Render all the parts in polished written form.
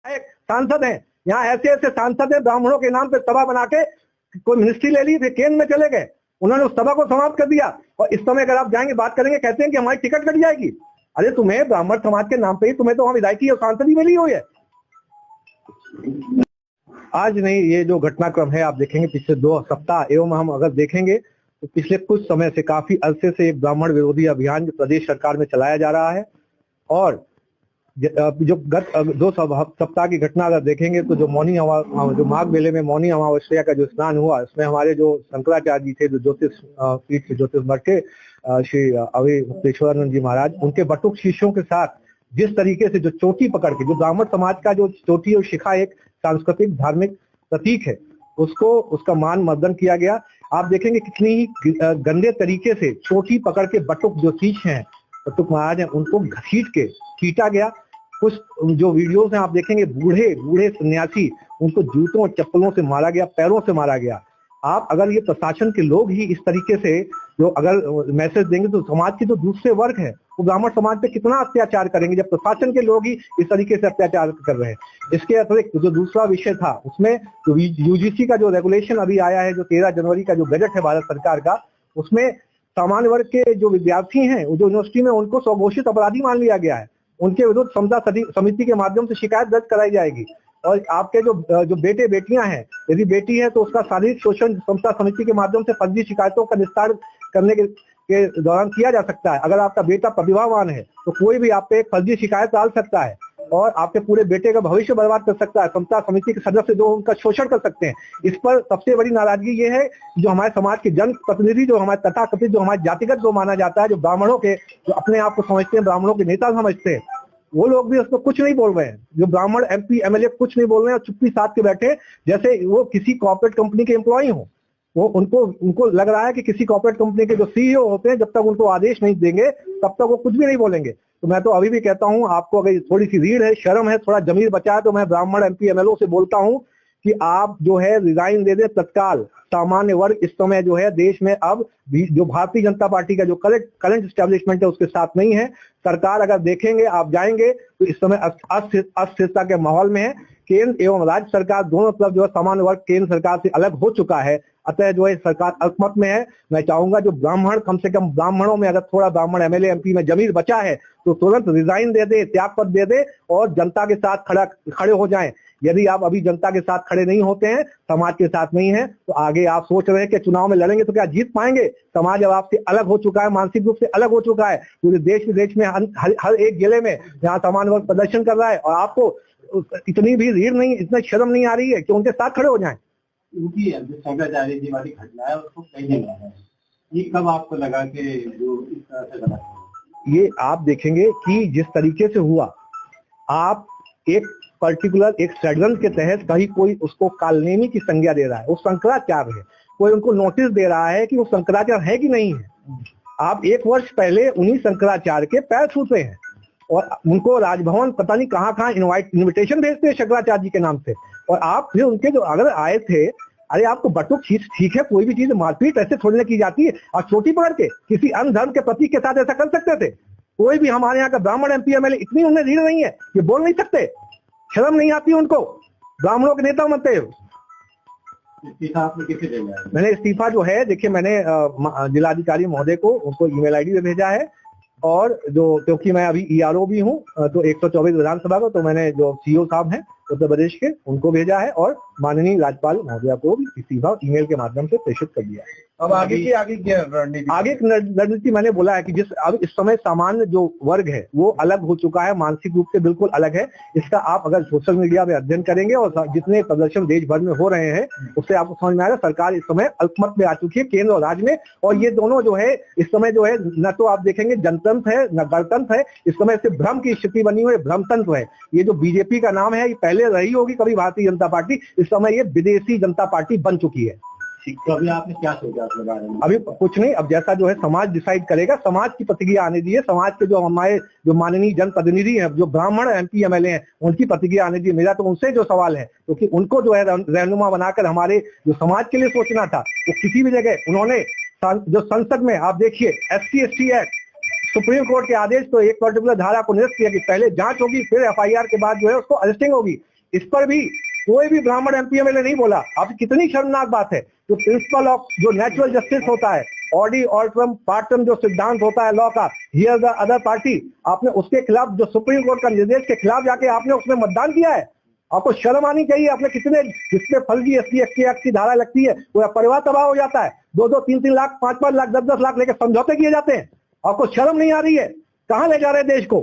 एक सांसद हैं, यहाँ ऐसे ऐसे सांसद हैं ब्राह्मणों के नाम पे सभा बना के कोई मिनिस्ट्री ले ली, फिर केंद्र में चले गए, उन्होंने उस सभा को समाप्त कर दिया। और इस समय अगर आप जाएंगे बात करेंगे, कहते हैं कि हमारी टिकट कट जाएगी। अरे तुम्हें ब्राह्मण समाज के नाम पे ही तुम्हें तो वहां विधायकी और सांसदी मिली हुई है। आज नहीं, ये जो घटनाक्रम है आप देखेंगे पिछले 2 सप्ताह एवं हम अगर देखेंगे तो पिछले कुछ समय से काफी अरसे से ब्राह्मण विरोधी अभियान प्रदेश सरकार में चलाया जा रहा है। और जो गत 2 सप्ताह की घटना अगर देखेंगे तो जो माघ मेले में मौनी अमावस्या का जो स्नान हुआ, उसमें हमारे जो शंकराचार्य जी थे, जो ज्योतिष पीठ से ज्योतिष मठ के श्री अवि मुक्तेश्वरानंद जी महाराज, उनके बटुक शिष्यों के साथ जिस तरीके से जो चोटी पकड़ के, जो ब्राह्मण समाज का जो चोटी और शिखा एक सांस्कृतिक धार्मिक प्रतीक है, उसका मान मर्दन किया गया। आप देखेंगे कितनी ही गंदे तरीके से चोटी पकड़ के बटुक जो शीश हैं, बटुक महाराज हैं, उनको घसीट के पीटा गया। कुछ जो वीडियोस हैं आप देखेंगे, बूढ़े सन्यासी, उनको जूतों और चप्पलों से मारा गया, पैरों से मारा गया। आप अगर ये प्रशासन के लोग ही इस तरीके से जो अगर मैसेज देंगे तो समाज के जो दूसरे वर्ग है वो ब्राह्मण समाज पे कितना अत्याचार करेंगे, जब प्रशासन के लोग ही इस तरीके से अत्याचार कर रहे हैं। इसके अतिरिक्त जो दूसरा विषय था, उसमें जो यूजीसी का जो रेगुलेशन अभी आया है, जो 13 जनवरी का जो बजट है भारत सरकार का, उसमें सामान्य वर्ग के जो विद्यार्थी हैं, जो यूनिवर्सिटी में, उनको स्वघोषित अपराधी मान लिया गया है। उनके विरुद्ध समता समिति के माध्यम से शिकायत दर्ज कराई जाएगी। और आपके जो बेटे बेटियां हैं, यदि बेटी है तो उसका शारीरिक शोषण समता समिति के माध्यम से फर्जी शिकायतों का निस्तार करने के दौरान किया जा सकता है। अगर आपका बेटा प्रतिभावान है तो कोई भी आप पे एक फर्जी शिकायत डाल सकता है और आपके पूरे बेटे का भविष्य बर्बाद कर सकता है। समता समिति के सदस्य जो उनका शोषण कर सकते हैं। इस पर सबसे बड़ी नाराजगी ये है, जो हमारे समाज के जन प्रतिनिधि, जो हमारे तथाकथित, जो हमारे जातिगत जो माना जाता है, जो ब्राह्मणों के, जो अपने आप को समझते हैं ब्राह्मणों के नेता समझते हैं, वो लोग भी उसको कुछ नहीं बोल रहे हैं। जो ब्राह्मण MP MLA कुछ नहीं बोल रहे हैं और चुप्पी साध के बैठे, जैसे वो किसी कॉर्पोरेट कंपनी के एम्प्लॉय हो। वो उनको लग रहा है कि किसी कॉर्पोरेट कंपनी के जो CEO होते हैं, जब तक उनको आदेश नहीं देंगे तब तक वो कुछ भी नहीं बोलेंगे। तो मैं तो अभी भी कहता हूं, आपको अगर थोड़ी सी रीढ़ है, शर्म है, थोड़ा जमीर बचा है, तो मैं ब्राह्मण MP MLO से बोलता हूं कि आप जो है रिजाइन दे दे तत्काल। सामान्य वर्ग इस समय जो है देश में अब जो भारतीय जनता पार्टी का जो करंट एस्टेब्लिशमेंट है उसके साथ नहीं है। सरकार अगर देखेंगे, आप जाएंगे तो इस समय अस्थिरता के माहौल में है। केंद्र एवं राज्य सरकार दोनों तरफ जो है सामान्य वर्ग केंद्र सरकार से अलग हो चुका है। अतः जो है सरकार अल्पमत में है। मैं चाहूंगा जो ब्राह्मण, कम से कम ब्राह्मणों में अगर थोड़ा ब्राह्मण MLA MP में जमीर बचा है तो तुरंत रिजाइन दे दे, त्याग पत्र दे दे और जनता के साथ खड़े हो जाएं। यदि आप अभी जनता के साथ खड़े नहीं होते हैं, समाज के साथ नहीं है, तो आगे आप सोच रहे हैं कि चुनाव में लड़ेंगे तो क्या जीत पाएंगे? समाज अब आपसे अलग हो चुका है, मानसिक रूप से अलग हो चुका है। पूरे देश में हर एक जिले में जहाँ सामान्य वर्ग प्रदर्शन कर रहा है और आपको इतनी भी रीढ़ नहीं, इतना शर्म नहीं आ रही है कि उनके साथ खड़े हो जाएं। उनकी शंकराचार्य जी वाली घटना है उसको कहने लगा है, ये कब आपको लगा कि जो इस तरह से गलत है? ये आप देखेंगे कि जिस तरीके से हुआ, आप एक पर्टिकुलर एक षड्यंत्र के तहत कहीं कोई उसको कालनेमी की संज्ञा दे रहा है, वो शंकराचार्य है, कोई उनको नोटिस दे रहा है कि वो शंकराचार्य है कि नहीं है। आप 1 वर्ष पहले उन्हीं शंकराचार्य के पैर छूते हैं और उनको राजभवन पता नहीं कहाँ इन्विटेशन भेजते हैं शंकराचार्य जी के नाम से। और आप फिर उनके जो अगर आए थे, अरे आपको बटुक ठीक है, कोई भी चीज मारपीट ऐसे थोड़ी ना की जाती है। और छोटी पकड़ के किसी अन्य धर्म के प्रतीक के साथ ऐसा कर सकते थे? कोई भी हमारे यहाँ का ब्राह्मण MP MLA इतनी उन्हें रीढ़ नहीं है, ये बोल नहीं सकते? शर्म नहीं आती उनको? ब्राह्मणों के नेता बनते हो। इस्तीफा आपने किसे भेजा है? मैंने इस्तीफा जो है, देखिए मैंने जिलाधिकारी महोदय को उनको email ID पे भेजा है। और जो क्योंकि मैं अभी ERO भी हूँ तो 124 विधानसभा को, तो मैंने जो CO साहब हैं उत्तर प्रदेश के, उनको भेजा है और माननीय राज्यपाल महोदया को भी इस्तीफा ईमेल के माध्यम से प्रेषित कर दिया है। अब आगे क्या रणनीति? आगे रणनीति मैंने बोला है कि अब इस समय सामान्य जो वर्ग है वो अलग हो चुका है, मानसिक रूप से बिल्कुल अलग है। इसका आप अगर सोशल मीडिया में अध्ययन करेंगे और जितने प्रदर्शन देश भर में हो रहे हैं उससे आपको समझ में आएगा सरकार इस समय अल्पमत में आ चुकी है, केंद्र और राज्य में। और ये दोनों जो है इस समय जो है न तो आप देखेंगे जनतंत्र है न गणतंत्र है, इस समय से भ्रम की स्थिति बनी हुई है, भ्रमतंत्र है। ये जो बीजेपी का नाम है, ये पहले रही होगी कभी भारतीय जनता पार्टी, इस समय ये विदेशी जनता पार्टी बन चुकी है। तो अभी आपने क्या सोचा अपने बारे में? अभी कुछ नहीं, अब जैसा जो है समाज डिसाइड करेगा, समाज की प्रतिक्रिया आने दीजिए। समाज के जो हमारे जो माननीय जनप्रतिनिधि हैं, जो ब्राह्मण MP MLA हैं, उनकी प्रतिक्रिया आने दीजिए। मेरा तो उनसे जो सवाल है, क्योंकि उनको जो है रहनुमा बनाकर हमारे जो समाज के लिए सोचना था, वो किसी भी जगह उन्होंने जो संसद में आप देखिए SC/ST एक्ट, सुप्रीम कोर्ट के आदेश तो एक पर्टिकुलर धारा को निरस्त किया कि पहले जांच होगी, फिर FIR के बाद जो है उसको अरेस्टिंग होगी। इस पर भी कोई भी ब्राह्मण एमपी एमएलए नहीं बोला। आप कितनी शर्मनाक बात है। जो प्रिंसिपल ऑफ जो नेचुरल जस्टिस होता है, ऑडी ऑल्ट्रम पार्टम जो सिद्धांत होता है लॉ का, हियर द अदर पार्टी, आपने उसके खिलाफ जो सुप्रीम कोर्ट का निर्देश के खिलाफ जाके आपने उसमें मतदान किया है। आपको शर्म आनी चाहिए। आपने कितने, जिसमें फर्जी एससी एक्ट की धारा लगती है पूरा परिवार तबाह हो जाता है। 2-2, 3-3 लाख, 5-5 लाख, 10-10 लाख लेकर समझौते किए जाते हैं। आपको शर्म नहीं आ रही है? कहां ले जा रहे हैं देश को?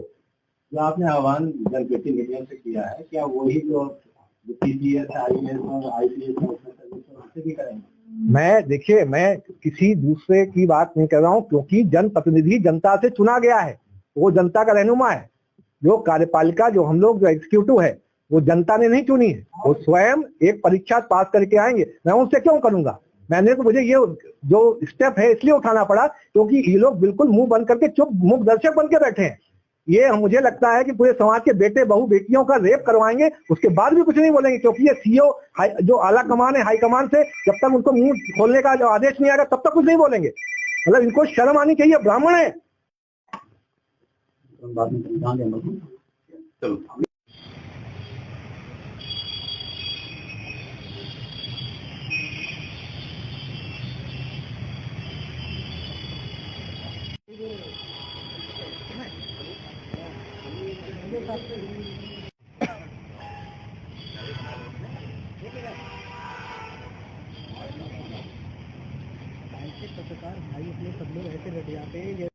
जो आपने आह्वान जनप्रतिनिधियों से किया है, क्या वही जो सीपीएस, आईएएस और आईपीएस उससे भी करेंगे? देखिए, मैं किसी दूसरे की बात नहीं कर रहा हूं, क्योंकि जनप्रतिनिधि जनता से चुना गया है, वो जनता का रहनुमा है। जो कार्यपालिका, जो हम लोग, जो एग्जीक्यूटिव है, वो जनता ने नहीं चुनी है। वो स्वयं एक परीक्षा पास करके आएंगे। मैं उनसे क्यों करूंगा? मुझे ये जो स्टेप है इसलिए उठाना पड़ा क्योंकि ये लोग बिल्कुल मुंह बंद करके चुप मूक दर्शक बन के बैठे हैं। ये मुझे लगता है कि पूरे समाज के बेटे बहू बेटियों का रेप करवाएंगे, उसके बाद भी कुछ नहीं बोलेंगे, क्योंकि ये सीओ जो आला कमान है, हाई कमान से जब तक उनको मुंह खोलने का जो आदेश नहीं आएगा तब तक कुछ नहीं बोलेंगे। मतलब इनको शर्म आनी चाहिए। ब्राह्मण है। पत्रकार भाई अपने सब लोग ऐसे बैठ जाते हैं।